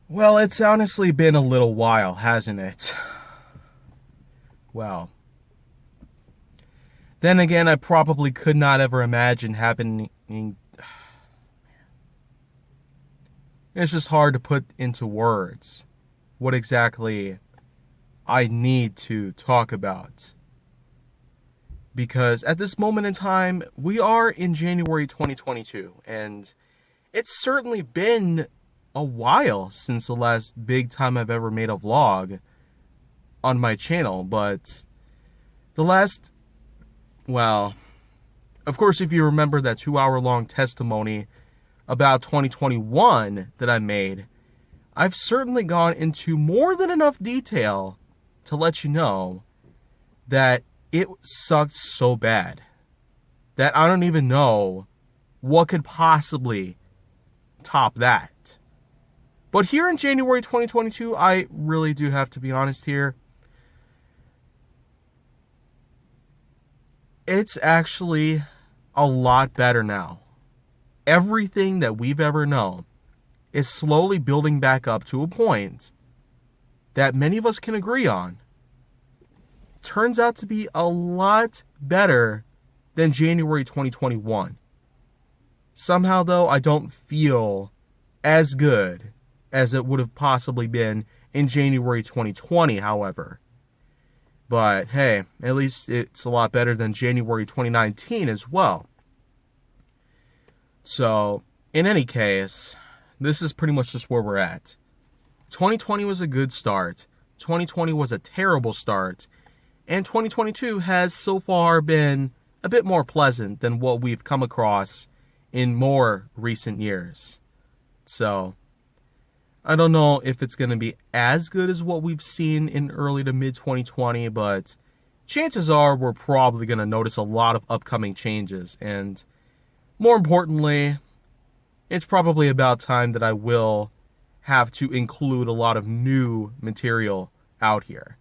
Well, it's honestly been a little while, hasn't it? Well, then again, I probably could not ever imagine happening. It's just hard to put into words what exactly I need to talk about. Because at this moment in time, we are in January 2022, and it's certainly been a while since the last big time I've ever made a vlog on my channel, but the last, well, of course, if you remember that 2 hour long testimony about 2021 that I made, I've certainly gone into more than enough detail to let you know that it sucked so bad that I don't even know what could possibly top that. But here in January 2022, I really do have to be honest here. It's actually a lot better now. Everything that we've ever known is slowly building back up to a point that many of us can agree on. Turns out to be a lot better than January 2021. Somehow, though, I don't feel as good as it would have possibly been in January 2020, however. But hey, at least it's a lot better than January 2019 as well. So, in any case, this is pretty much just where we're at. 2020 was a good start. 2020 was a terrible start. And 2022 has so far been a bit more pleasant than what we've come across in more recent years. So, I don't know if it's going to be as good as what we've seen in early to mid 2020, but chances are we're probably going to notice a lot of upcoming changes. And more importantly, it's probably about time that I will have to include a lot of new material out here.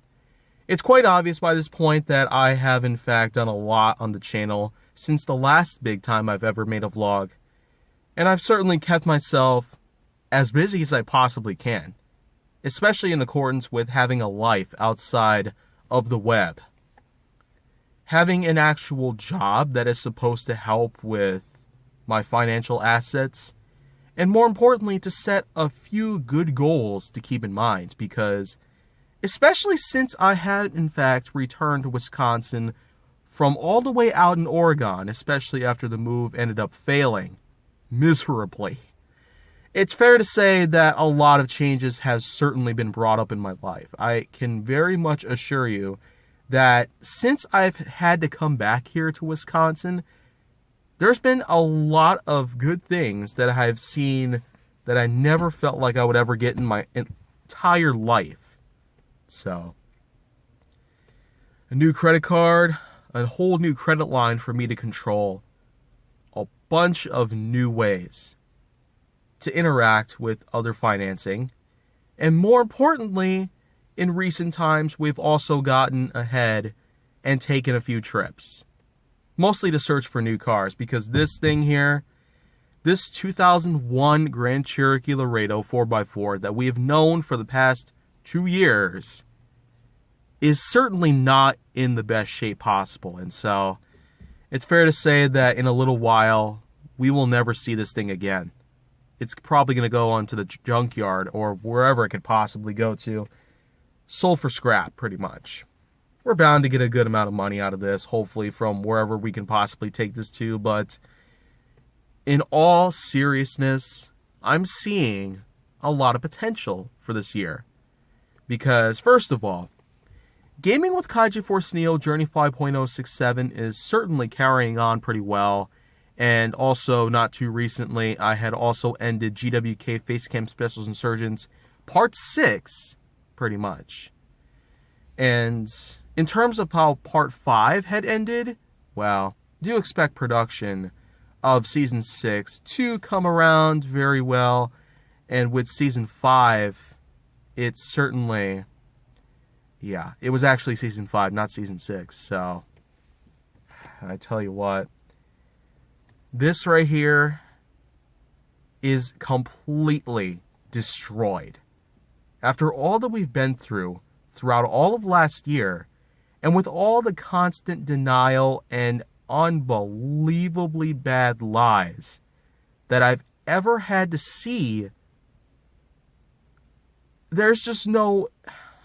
It's quite obvious by this point that I have in fact done a lot on the channel since the last big time I've ever made a vlog. And I've certainly kept myself as busy as I possibly can, especially in accordance with having a life outside of the web. Having an actual job that is supposed to help with my financial assets, and more importantly, to set a few good goals to keep in mind, because especially since I had in fact returned to Wisconsin from all the way out in Oregon, especially after the move ended up failing miserably, it's fair to say that a lot of changes has certainly been brought up in my life. I can very much assure you that since I've had to come back here to Wisconsin, there's been a lot of good things that I've seen that I never felt like I would ever get in my entire life. So, a new credit card, a whole new credit line for me to control, a bunch of new ways to interact with other financing, and more importantly, in recent times, we've also gotten ahead and taken a few trips. Mostly to search for new cars, because this thing here, this 2001 Grand Cherokee Laredo 4x4 that we have known for the past 2 years is certainly not in the best shape possible. And so, it's fair to say that in a little while, we will never see this thing again. It's probably going to go onto the junkyard or wherever it could possibly go to. Sold for scrap, pretty much. We're bound to get a good amount of money out of this, hopefully from wherever we can possibly take this to. But in all seriousness, I'm seeing a lot of potential for this year. Because, first of all, gaming with Kaiju Force Neo Journey 5.067 is certainly carrying on pretty well. And also, not too recently, I had also ended GWK Facecam Specials Insurgents Part 6, pretty much. And in terms of how Part 5 had ended, well, do expect production of Season 6 to come around very well. And with Season 5, it's certainly, yeah, it was actually Season 5, not Season 6. So, I tell you what, this right here is completely destroyed. after all that we've been through throughout all of last year, and with all the constant denial and unbelievably bad lies that I've ever had to see, there's just no...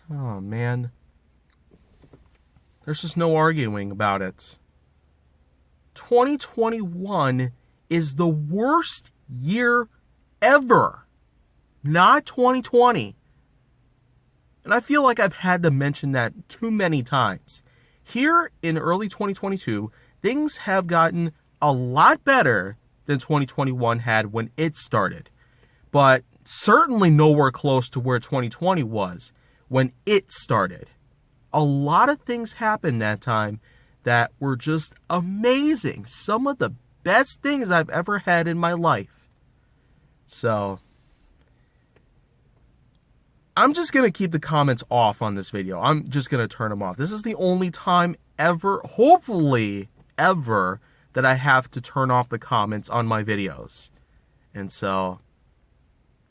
Oh, man. There's just no arguing about it. 2021 is the worst year ever. Not 2020. And I feel like I've had to mention that too many times. Here in early 2022, things have gotten a lot better than 2021 had when it started. But certainly nowhere close to where 2020 was when it started. A lot of things happened that time that were just amazing. Some of the best things I've ever had in my life. So, I'm just going to keep the comments off on this video. I'm just going to turn them off. This is the only time ever, hopefully ever, that I have to turn off the comments on my videos. And so,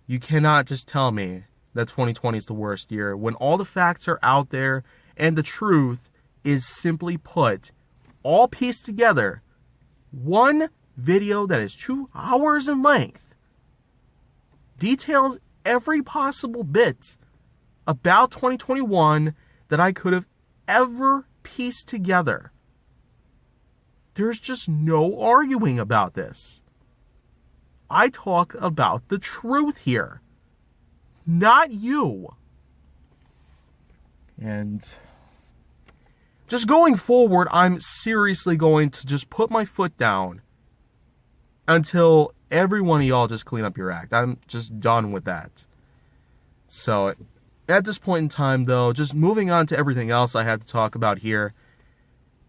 you cannot just tell me that 2020 is the worst year when all the facts are out there and the truth is simply put, all pieced together. One video that is 2 hours in length details every possible bit about 2021 that I could have ever pieced together. There's just no arguing about this. I talk about the truth here, not you. And just going forward, I'm seriously going to just put my foot down until every one of y'all just clean up your act. I'm just done with that. So, at this point in time, though, just moving on to everything else I have to talk about here,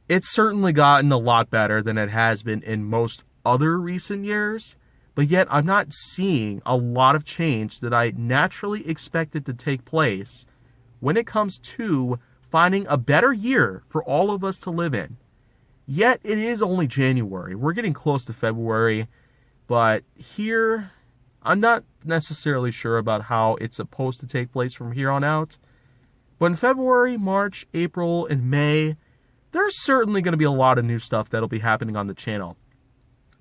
it's certainly gotten a lot better than it has been in most other recent years, but yet I'm not seeing a lot of change that I naturally expected to take place when it comes to finding a better year for all of us to live in. Yet, it is only January. We're getting close to February, but here, I'm not necessarily sure about how it's supposed to take place from here on out. But in February, March, April, and May, there's certainly going to be a lot of new stuff that'll be happening on the channel.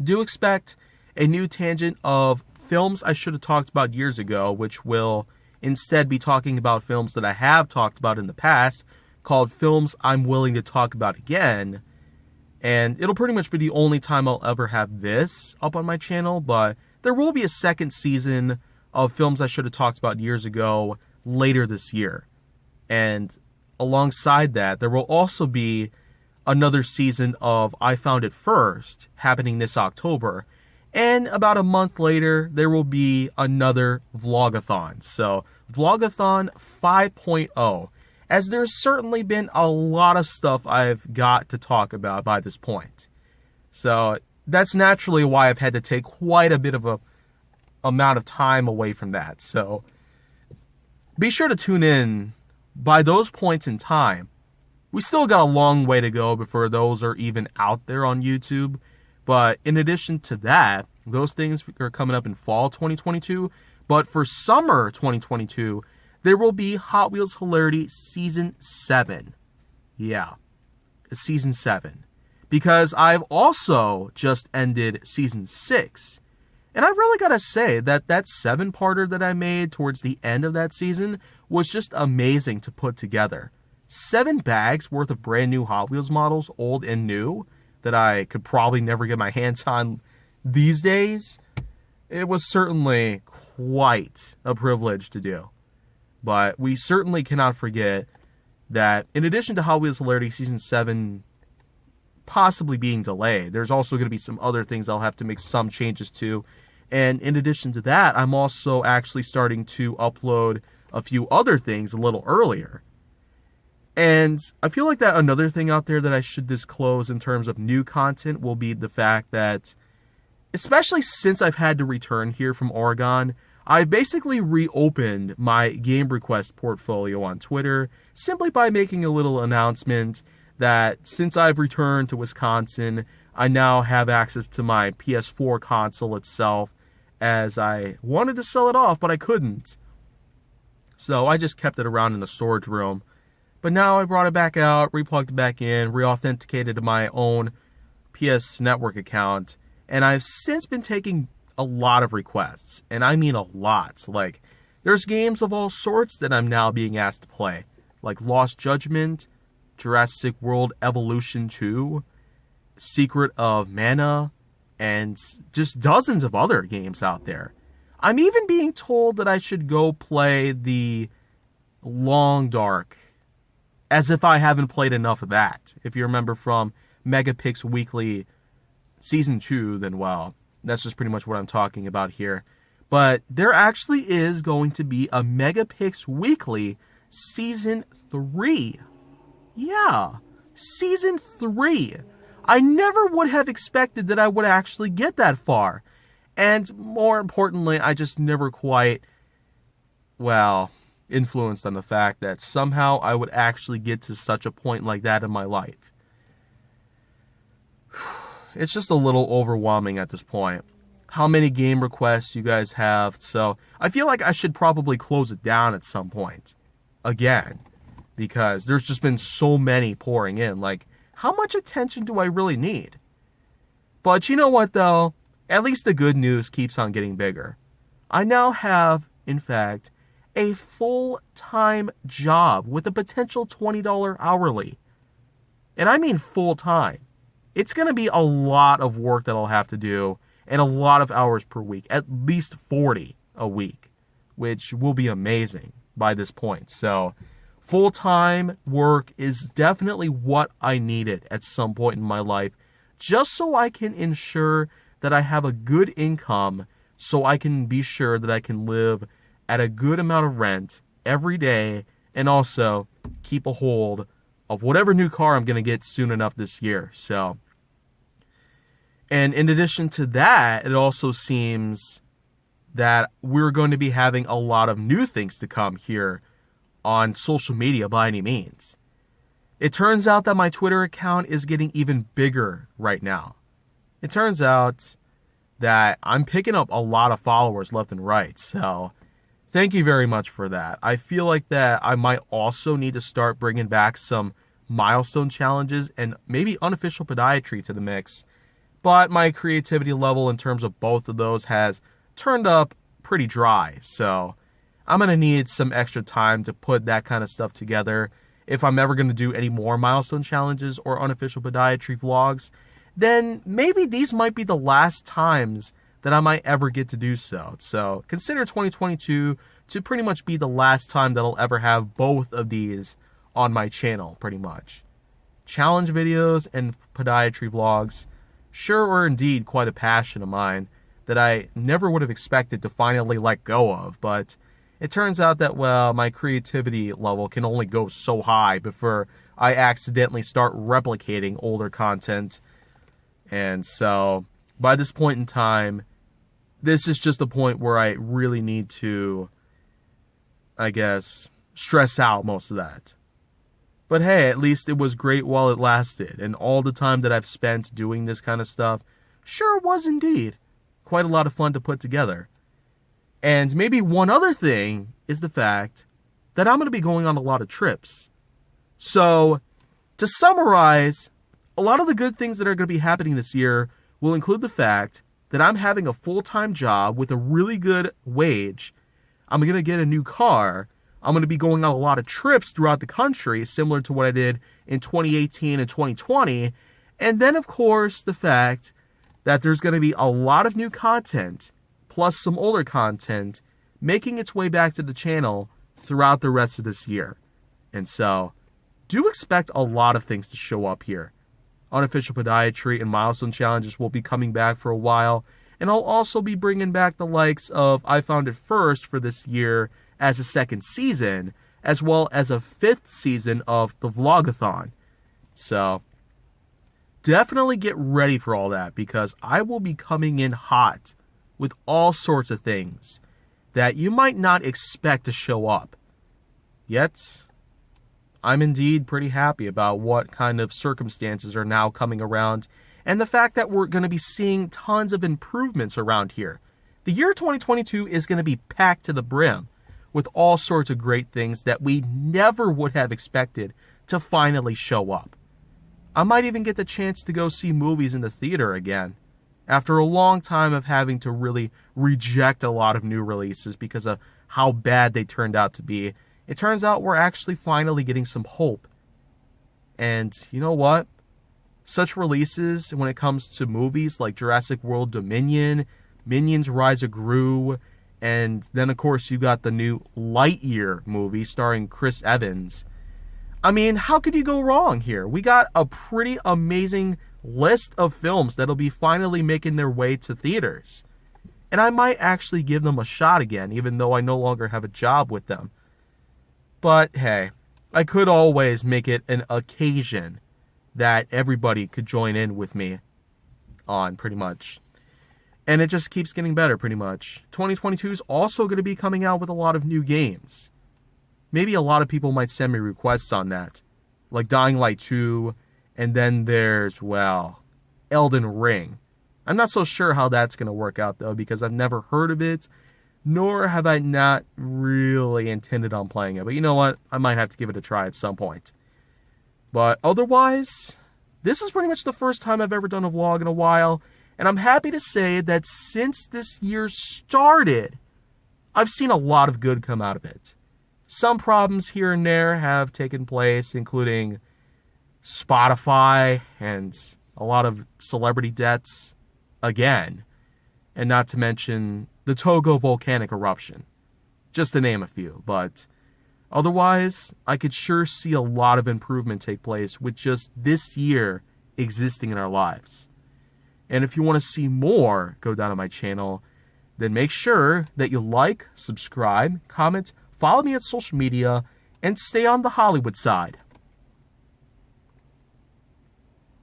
Do expect a new tangent of films I should have talked about years ago, which will instead be talking about films that I have talked about in the past, called Films I'm Willing to Talk About Again. And it'll pretty much be the only time I'll ever have this up on my channel, but there will be a second season of films I should have talked about years ago later this year. And alongside that, there will also be another season of I Found It First happening this October. And about a month later, there will be another Vlogathon. So, Vlogathon 5.0. As there's certainly been a lot of stuff I've got to talk about by this point. So, that's naturally why I've had to take quite a bit of a amount of time away from that. So, be sure to tune in by those points in time. We still got a long way to go before those are even out there on YouTube. But in addition to that, those things are coming up in fall 2022. But for summer 2022, there will be Hot Wheels Hilarity Season 7. Yeah, Season 7. Because I've also just ended Season 6. And I really gotta say that 7-parter that I made towards the end of that season was just amazing to put together. 7 bags worth of brand new Hot Wheels models, old and new, that I could probably never get my hands on these days. It was certainly quite a privilege to do. But we certainly cannot forget that in addition to Hot Wheels Hilarity Season 7 possibly being delayed, there's also going to be some other things I'll have to make some changes to. And in addition to that, I'm also actually starting to upload a few other things a little earlier. And I feel like that another thing out there that I should disclose in terms of new content will be the fact that, especially since I've had to return here from Oregon, I've basically reopened my game request portfolio on Twitter simply by making a little announcement that since I've returned to Wisconsin, I now have access to my PS4 console itself, as I wanted to sell it off, but I couldn't. So I just kept it around in the storage room. But now I brought it back out, replugged it back in, re-authenticated to my own PS Network account, and I've since been taking a lot of requests, and I mean a lot. Like, there's games of all sorts that I'm now being asked to play, like Lost Judgment, Jurassic World Evolution 2, Secret of Mana, and just dozens of other games out there. I'm even being told that I should go play the Long Dark, as if I haven't played enough of that. If you remember from Megapix Weekly Season 2, then well, that's just pretty much what I'm talking about here. But there actually is going to be a Megapix Weekly Season 3. Yeah, Season 3. I never would have expected that I would actually get that far. And more importantly, I just never quite, well, influenced on the fact that somehow I would actually get to such a point like that in my life. It's just a little overwhelming at this point. How many game requests you guys have. So I feel like I should probably close it down at some point. Again. Because there's just been so many pouring in. Like, how much attention do I really need? But you know what, though? At least the good news keeps on getting bigger. I now have, in fact, a full-time job with a potential $20 hourly. And I mean full-time. It's going to be a lot of work that I'll have to do and a lot of hours per week, at least 40 a week, which will be amazing by this point. So full-time work is definitely what I needed at some point in my life, just so I can ensure that I have a good income, so I can be sure that I can live at a good amount of rent every day, and also keep a hold of whatever new car I'm going to get soon enough this year. So, and in addition to that, it also seems that we're going to be having a lot of new things to come here on social media by any means. It turns out that my Twitter account is getting even bigger right now. It turns out that I'm picking up a lot of followers left and right, so thank you very much for that. I feel like that I might also need to start bringing back some milestone challenges and maybe unofficial podiatry to the mix. But my creativity level in terms of both of those has turned up pretty dry. So I'm going to need some extra time to put that kind of stuff together. If I'm ever going to do any more milestone challenges or unofficial podiatry vlogs, then maybe these might be the last times that I might ever get to do so. So consider 2022 to pretty much be the last time that I'll ever have both of these on my channel, pretty much. Challenge videos and podiatry vlogs sure were indeed quite a passion of mine that I never would have expected to finally let go of, but it turns out that, well, my creativity level can only go so high before I accidentally start replicating older content. And so, by this point in time, this is just a point where I really need to, I guess, stress out most of that. But hey, at least it was great while it lasted, and all the time that I've spent doing this kind of stuff sure was indeed quite a lot of fun to put together. And maybe one other thing is the fact that I'm going to be going on a lot of trips. So, to summarize, a lot of the good things that are going to be happening this year will include the fact that I'm having a full-time job with a really good wage. I'm going to get a new car. I'm going to be going on a lot of trips throughout the country, similar to what I did in 2018 and 2020. And then, of course, the fact that there's going to be a lot of new content, plus some older content, making its way back to the channel throughout the rest of this year. And so, do expect a lot of things to show up here. Unofficial podiatry and milestone challenges will be coming back for a while, and I'll also be bringing back the likes of I Found It First for this year as a second season, as well as a 5th season of the Vlogathon. So, definitely get ready for all that, because I will be coming in hot with all sorts of things that you might not expect to show up. Yet, I'm indeed pretty happy about what kind of circumstances are now coming around, and the fact that we're going to be seeing tons of improvements around here. The year 2022 is going to be packed to the brim with all sorts of great things that we never would have expected to finally show up. I might even get the chance to go see movies in the theater again, after a long time of having to really reject a lot of new releases because of how bad they turned out to be. It turns out we're actually finally getting some hope. And you know what? Such releases, when it comes to movies like Jurassic World Dominion, Minions Rise of Gru, and then of course you got the new Lightyear movie starring Chris Evans. I mean, how could you go wrong here? We got a pretty amazing list of films that'll be finally making their way to theaters. And I might actually give them a shot again, even though I no longer have a job with them. But hey, I could always make it an occasion that everybody could join in with me on, pretty much. And it just keeps getting better, pretty much. 2022 is also going to be coming out with a lot of new games. Maybe a lot of people might send me requests on that, like Dying Light 2, and then there's, well, Elden Ring. I'm not so sure how that's going to work out, though, because I've never heard of it, nor have I not really intended on playing it. But you know what? I might have to give it a try at some point. But otherwise, this is pretty much the first time I've ever done a vlog in a while, and I'm happy to say that since this year started, I've seen a lot of good come out of it. Some problems here and there have taken place, including Spotify and a lot of celebrity deaths again, and not to mention the Togo volcanic eruption, just to name a few. But otherwise, I could sure see a lot of improvement take place with just this year existing in our lives. And if you want to see more go down on my channel, then make sure that you like, subscribe, comment, follow me on social media, and stay on the Hollywood side.